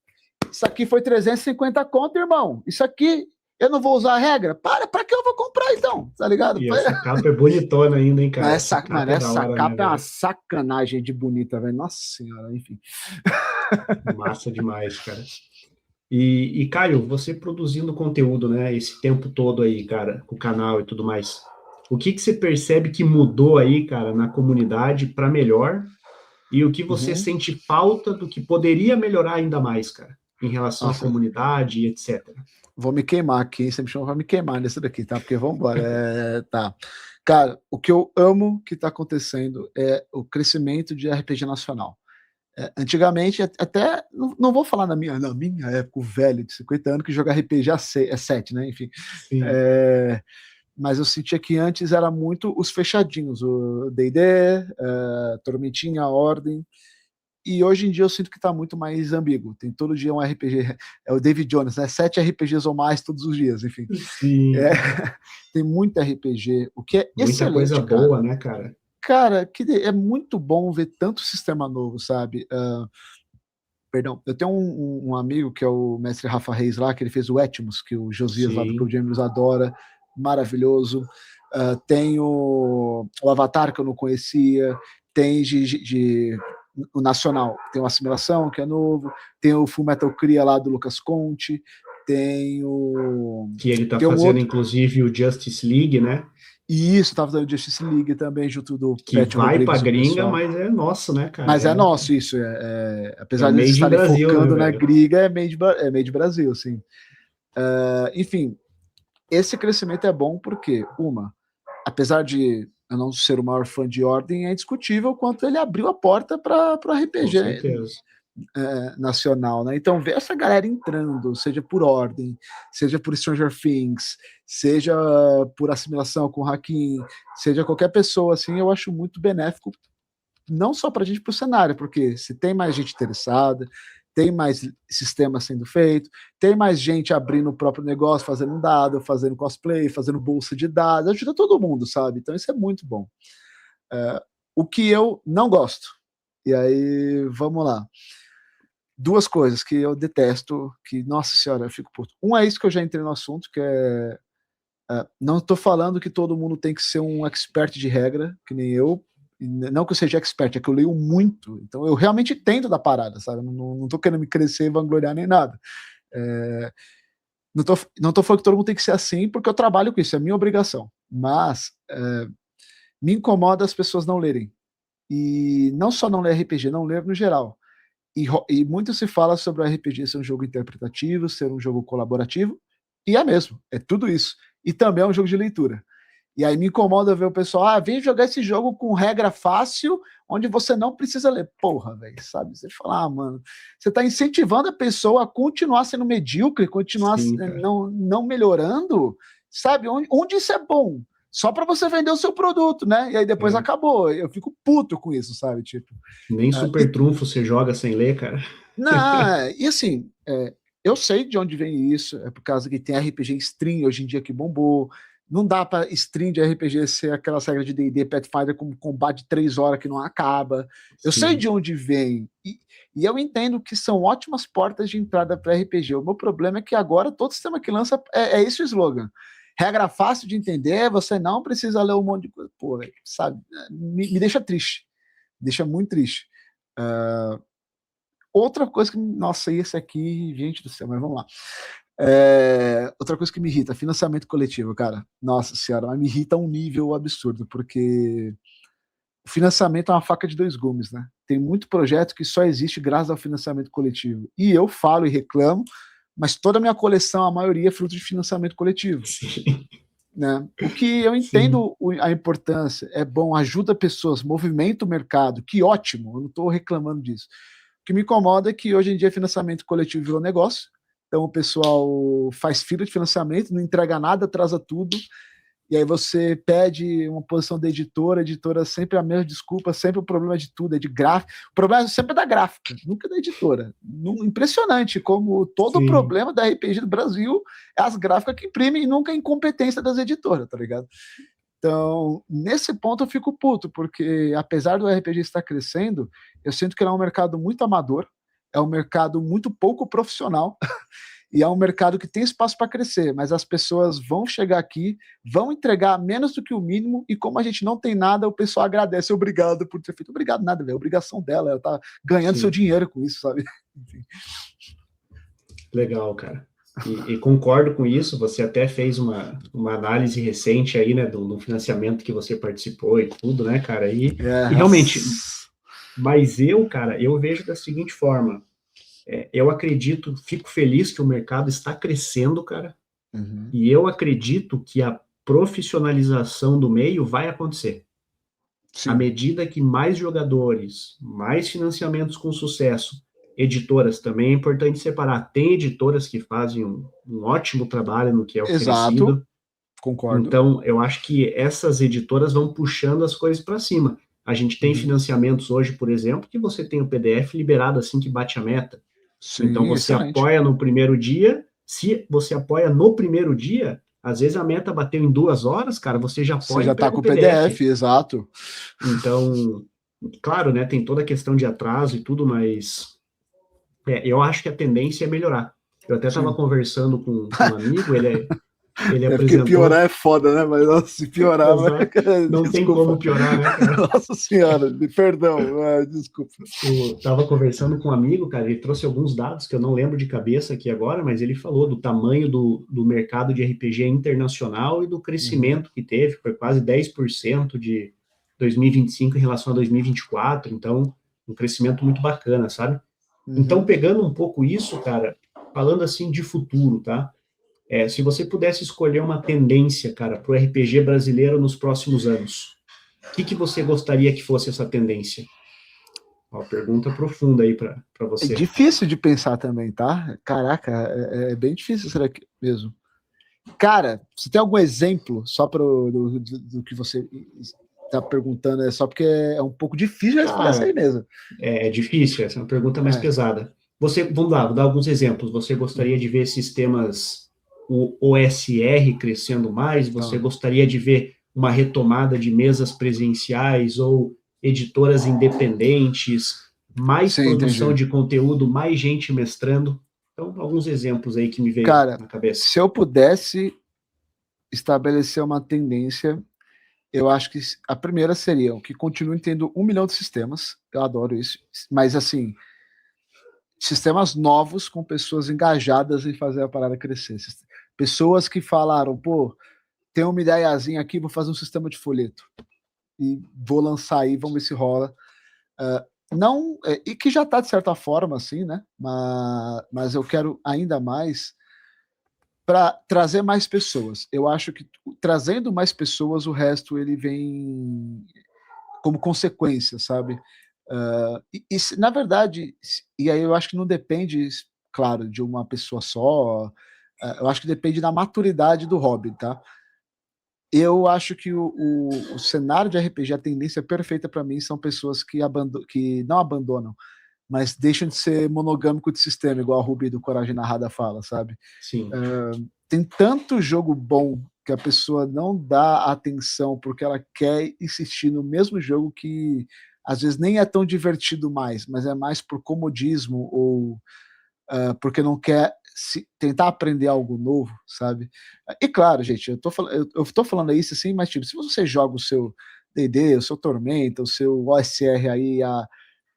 isso aqui foi 350 conto, irmão. Isso aqui, eu não vou usar a regra? Pra que eu vou comprar, então? Tá ligado? E essa capa é bonitona ainda, hein, cara? Essa capa é uma sacanagem de bonita, velho. Nossa senhora, enfim. Massa demais, cara. E Caio, você produzindo conteúdo, né, esse tempo todo aí, cara, com o canal e tudo mais, o que você percebe que mudou aí, cara, na comunidade para melhor, e o que você sente falta do que poderia melhorar ainda mais, cara, em relação à comunidade e etc. Vou me queimar aqui, você me chama pra me queimar nesse daqui, tá? Porque vamos embora. Tá. Cara, o que eu amo que tá acontecendo é o crescimento de RPG nacional. Antigamente, até, não vou falar na minha época, o velho de 50 anos que joga RPG é 7, né? Enfim. Sim. Mas eu sentia que antes era muito os fechadinhos, o D&D, Tormentinha, Ordem, e hoje em dia eu sinto que está muito mais ambíguo. Tem todo dia um RPG, é o David Jones, né? 7 RPGs ou mais todos os dias, enfim. Sim. Tem muito RPG, o que é Muita excelente, coisa cara. boa, né, cara? Cara, é muito bom ver tanto sistema novo, sabe? Perdão, eu tenho um amigo que é o mestre Rafa Reis lá, que ele fez o Etmos, que o Josias lá do Pro Sim. Gamers adora, maravilhoso. Tem o Avatar, que eu não conhecia, tem o Nacional, tem o Assimilação, que é novo, tem o Full Metal Cria lá do Lucas Conte, tem Que ele tá tem um fazendo, outro, inclusive, o Justice League, né? e isso, tava fazendo Justice League também, junto do Que Pet vai pra Rodrigues e o gringa, pessoal. mas é nosso, né, cara? Mas é nosso isso, É o apesar de eles Made in estarem Brasil, né, focando na velho? gringa, é made Brasil, assim. Enfim, esse crescimento é bom porque, apesar de eu não ser o maior fã de Ordem, é indiscutível o quanto ele abriu a porta para o Com RPG certeza. nacional, né? Então, ver essa galera entrando, seja por Ordem, seja por Stranger Things, seja por assimilação com Hakim, seja qualquer pessoa, assim, eu acho muito benéfico, não só para a gente, para o cenário, porque se tem mais gente interessada, tem mais sistema sendo feito, tem mais gente abrindo o próprio negócio, fazendo dado, fazendo cosplay, fazendo bolsa de dados, ajuda todo mundo, sabe? Então isso é muito bom. O que eu não gosto, e aí vamos lá. Duas coisas que eu detesto, que, nossa senhora, eu fico puto. Um é isso que eu já entrei no assunto, que não estou falando que todo mundo tem que ser um expert de regra, que nem eu. Não que eu seja expert, é que eu leio muito. Então eu realmente entendo da parada, sabe? Não tô querendo me crescer e vangloriar nem nada. Não tô falando que todo mundo tem que ser assim, porque eu trabalho com isso, é minha obrigação. Mas me incomoda as pessoas não lerem. E não só não ler RPG, não ler no geral. E muito se fala sobre o RPG ser um jogo interpretativo, ser um jogo colaborativo, e é mesmo, é tudo isso. E também é um jogo de leitura. E aí me incomoda ver o pessoal, vem jogar esse jogo com regra fácil, onde você não precisa ler. Porra, velho, sabe? Você fala, mano, você está incentivando a pessoa a continuar sendo medíocre, continuar Sim, cara. não melhorando, sabe? Onde isso é bom? Só para você vender o seu produto, né? E aí depois É. acabou. Eu fico puto com isso, sabe? Tipo, Nem e, super trunfo você joga sem ler, cara. não, e assim, eu sei de onde vem isso, é por causa que tem RPG stream hoje em dia que bombou. Não dá para stream de RPG ser aquela regra de D&D Pathfinder com combate de 3 horas que não acaba. Eu sei Sim. de onde vem. E eu entendo que são ótimas portas de entrada para RPG. O meu problema é que agora todo sistema que lança é esse o slogan. Regra fácil de entender, você não precisa ler um monte de coisa. Pô, sabe? Me deixa triste. Deixa muito triste. Outra coisa que, nossa, esse aqui, gente do céu, mas vamos lá. Outra coisa que me irrita, financiamento coletivo, cara. Nossa senhora, mas me irrita a um nível absurdo, porque o financiamento é uma faca de dois gumes, né? Tem muito projeto que só existe graças ao financiamento coletivo. E eu falo e reclamo, mas toda a minha coleção, a maioria é fruto de financiamento coletivo. Sim. Né? O que eu Sim. entendo a importância, é bom, ajuda pessoas, movimenta o mercado, que ótimo, eu não estou reclamando disso. O que me incomoda é que hoje em dia financiamento coletivo virou negócio, então o pessoal faz fila de financiamento, não entrega nada, atrasa tudo, e aí você pede uma posição da editora, a editora sempre a mesma desculpa, sempre o problema de tudo, é de gráfico. O problema sempre é da gráfica, nunca da editora. Impressionante como todo o Sim. problema da RPG do Brasil é as gráficas que imprimem e nunca a incompetência das editoras, tá ligado? Então, nesse ponto eu fico puto, porque apesar do RPG estar crescendo, eu sinto que ele é um mercado muito amador, é um mercado muito pouco profissional, e é um mercado que tem espaço para crescer, mas as pessoas vão chegar aqui, vão entregar menos do que o mínimo, e como a gente não tem nada, o pessoal agradece, obrigado por ter feito. Obrigado nada, velho, obrigação dela, ela tá ganhando seu Sim. dinheiro com isso, sabe? Enfim. Legal, cara. E concordo com isso, você até fez uma análise recente aí, né, do financiamento que você participou e tudo, né, cara, e realmente, mas cara, eu vejo da seguinte forma, eu acredito, fico feliz que o mercado está crescendo, cara, e eu acredito que a profissionalização do meio vai acontecer. À medida que mais jogadores, mais financiamentos com sucesso, editoras também é importante separar. Tem editoras que fazem um ótimo trabalho no que é Exato, oferecido. concordo. Então, eu acho que essas editoras vão puxando as coisas para cima. A gente tem financiamentos hoje, por exemplo, que você tem o PDF liberado assim que bate a meta. Sim, Então, você excelente. apoia no primeiro dia. Se você apoia no primeiro dia, às vezes a meta bateu em 2 horas, cara, você já Você apoia já e tá pega com o o PDF, PDF. exato. Então, claro, né, tem toda a questão de atraso e tudo, mas eu acho que a tendência é melhorar. Eu até estava Sim. conversando com um amigo, ele É porque apresentou. piorar é foda, né? Mas nossa, se piorar, Exato. Não tem desculpa. como piorar, né, cara? Nossa senhora, perdão, desculpa. Eu estava conversando com um amigo, cara, ele trouxe alguns dados que eu não lembro de cabeça aqui agora, mas ele falou do tamanho do mercado de RPG internacional e do crescimento que teve, foi quase 10% de 2025 em relação a 2024, então um crescimento muito bacana, sabe? Então, pegando um pouco isso, cara, falando assim de futuro, tá? Se você pudesse escolher uma tendência, cara, para o RPG brasileiro nos próximos anos, o que você gostaria que fosse essa tendência? Uma pergunta profunda aí para É você. difícil de pensar também, tá? Caraca, é bem difícil, será que mesmo? Cara, você tem algum exemplo só do que você está perguntando? É só porque é um pouco difícil responder essa aí Cara, mesmo. é difícil, essa é uma pergunta mais pesada. Vamos lá, vou dar alguns exemplos. Você gostaria de ver sistemas, o OSR crescendo mais? Você Tá. gostaria de ver uma retomada de mesas presenciais ou editoras independentes, mais Sim, produção entendi. de conteúdo, mais gente mestrando? Então, alguns exemplos aí que me veio Cara, na cabeça. se eu pudesse estabelecer uma tendência, eu acho que a primeira seria que continuem tendo 1 milhão de sistemas. Eu adoro isso. Mas, assim, sistemas novos com pessoas engajadas em fazer a parada crescer. Pessoas que falaram, pô, tem uma ideiazinha aqui, vou fazer um sistema de folheto. E vou lançar aí, vamos ver se rola. Não, e que já está de certa forma assim, né? Mas eu quero ainda mais para trazer mais pessoas. Eu acho que trazendo mais pessoas, o resto ele vem como consequência, sabe? Na verdade, e aí eu acho que não depende, claro, de uma pessoa só. Eu acho que depende da maturidade do hobby, tá? Eu acho que o cenário de RPG, a tendência perfeita para mim são pessoas que não abandonam, mas deixam de ser monogâmico de sistema, igual a Ruby do Coragem Narrada fala, sabe? Sim, Tem tanto jogo bom que a pessoa não dá atenção porque ela quer insistir no mesmo jogo que às vezes nem é tão divertido mais, mas é mais por comodismo ou porque não quer tentar aprender algo novo, sabe? E claro, gente, eu tô falando isso assim, mas tipo, se você joga o seu D&D, o seu Tormenta, o seu OSR aí há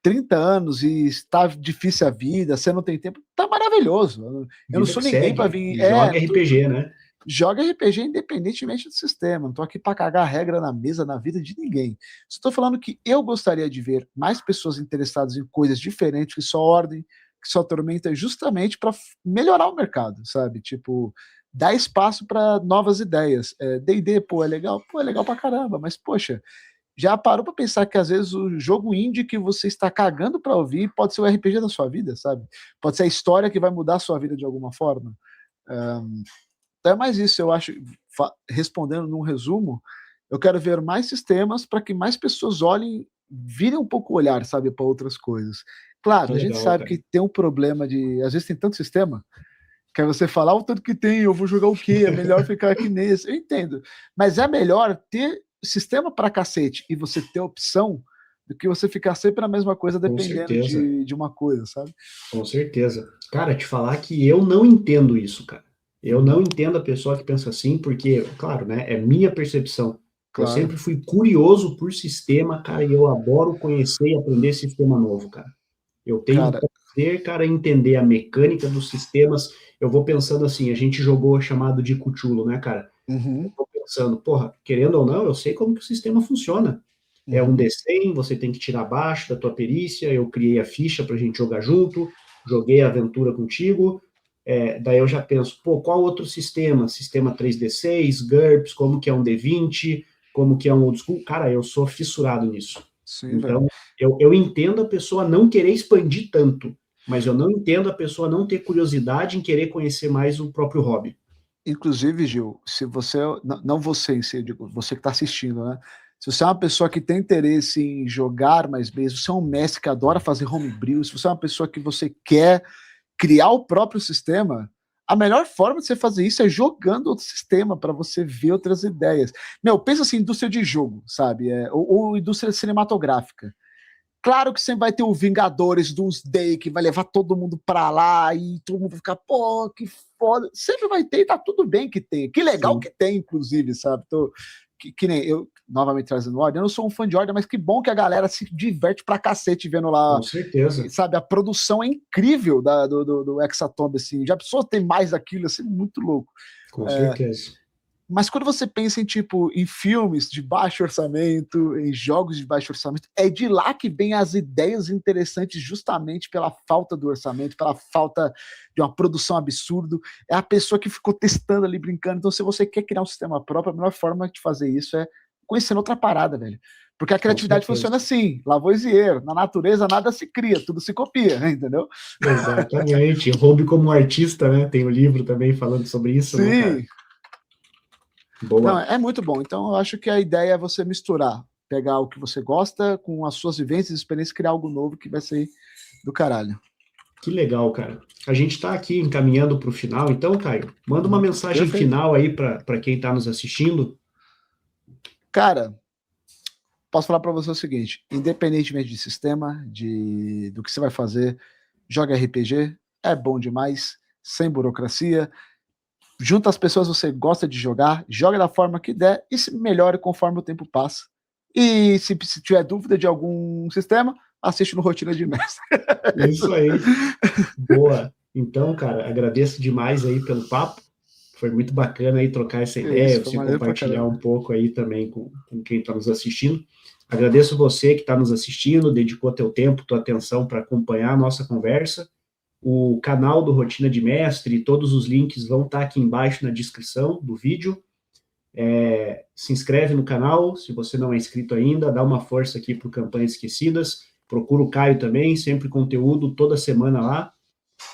30 anos e está difícil a vida, você não tem tempo, tá maravilhoso. Eu não vida sou que ninguém para segue. vir. E joga RPG, né? Joga RPG independentemente do sistema. Não tô aqui para cagar regra na mesa, na vida de ninguém. Estou falando que eu gostaria de ver mais pessoas interessadas em coisas diferentes que só ordem, que só tormenta, justamente para melhorar o mercado, sabe? Tipo, dar espaço para novas ideias. D&D, pô, é legal pra caramba, mas poxa, já parou para pensar que às vezes o jogo indie que você está cagando para ouvir pode ser o RPG da sua vida, sabe? Pode ser a história que vai mudar a sua vida de alguma forma. Então é mais isso, eu acho, respondendo num resumo, eu quero ver mais sistemas para que mais pessoas olhem, virem um pouco o olhar, sabe, para outras coisas. Que Claro, a gente legal, sabe cara. que tem um problema de, às vezes tem tanto sistema, que aí você fala, o tanto que tem, eu vou jogar o quê? É melhor ficar aqui nesse. Eu entendo. Mas é melhor ter sistema para cacete e você ter opção do que você ficar sempre na mesma coisa Com dependendo certeza. de uma coisa, sabe? Com certeza. Cara, te falar que eu não entendo isso, cara. Eu não Uhum, entendo a pessoa que pensa assim, porque, claro, né, é minha percepção. Eu claro. sempre fui curioso por sistema, cara, e eu adoro conhecer e aprender sistema novo, cara. Eu tenho Cara, prazer, cara, em entender a mecânica dos sistemas. Eu vou pensando assim, a gente jogou chamado de Cthulhu, né, cara? Eu uhum, vou pensando, porra, querendo ou não, eu sei como que o sistema funciona. É um uhum, D100, você tem que tirar abaixo da tua perícia, eu criei a ficha pra gente jogar junto, joguei a aventura contigo, daí eu já penso, pô, qual outro sistema? Sistema 3D6, GURPS, como que é um D20? como que é um old school, cara, eu sou fissurado nisso. Sim, velho. Então, eu entendo a pessoa não querer expandir tanto, mas eu não entendo a pessoa não ter curiosidade em querer conhecer mais o próprio hobby. Inclusive, Gil, se você, não você em si, eu digo, você que está assistindo, né? Se você é uma pessoa que tem interesse em jogar mais mesmo, se você é um mestre que adora fazer homebrew, se você é uma pessoa que você quer criar o próprio sistema, a melhor forma de você fazer isso é jogando outro sistema para você ver outras ideias. Meu, pensa assim, indústria de jogo, sabe? Ou indústria cinematográfica. Claro que sempre vai ter o Vingadores Doomsday que vai levar todo mundo pra lá e todo mundo vai ficar, pô, que foda. Sempre vai ter e tá tudo bem que tem. Que legal Sim. que tem, inclusive, sabe? Que nem eu, novamente trazendo ordem, eu não sou um fã de ordem, mas que bom que a galera se diverte pra cacete vendo lá, Com certeza. sabe? A produção é incrível do Hexatomb, assim. Já precisou ter mais daquilo, assim, muito louco. Com certeza. Mas quando você pensa em tipo em filmes de baixo orçamento, em jogos de baixo orçamento, é de lá que vem as ideias interessantes, justamente pela falta do orçamento, pela falta de uma produção absurda. É a pessoa que ficou testando ali, brincando. Então, se você quer criar um sistema próprio, a melhor forma de fazer isso é conhecendo outra parada, velho. Porque a criatividade funciona assim, Lavoisier, na natureza nada se cria, tudo se copia, entendeu? Exatamente. Hobby como artista, né? Tem um livro também falando sobre isso, né, cara? Sim. Boa. Não, é muito bom. Então, eu acho que a ideia é você misturar, pegar o que você gosta com as suas vivências e experiências, criar algo novo que vai ser do caralho. Que legal, cara. A gente está aqui encaminhando para o final, então, Caio, manda uma mensagem Perfeito. final aí para quem está nos assistindo. Cara, posso falar para você o seguinte: independentemente de sistema, do que você vai fazer, joga RPG, é bom demais, sem burocracia. Junta as pessoas que você gosta de jogar, joga da forma que der e se melhore conforme o tempo passa. E se tiver dúvida de algum sistema, assiste no Rotina de Mestre. Isso aí. Boa. Então, cara, agradeço demais aí pelo papo. Foi muito bacana aí trocar essa ideia, Isso, você compartilhar um pouco aí também com quem está nos assistindo. Agradeço você que está nos assistindo, dedicou teu tempo, tua atenção para acompanhar a nossa conversa. O canal do Rotina de Mestre, todos os links vão estar aqui embaixo na descrição do vídeo. Se inscreve no canal, se você não é inscrito ainda, dá uma força aqui para o Campanhas Esquecidas. Procura o Caio também, sempre conteúdo toda semana lá.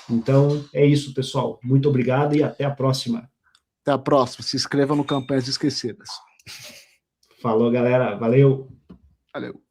Então, é isso, pessoal. Muito obrigado e até a próxima. Até a próxima. Se inscreva no Campanhas Esquecidas. Falou, galera. Valeu. Valeu.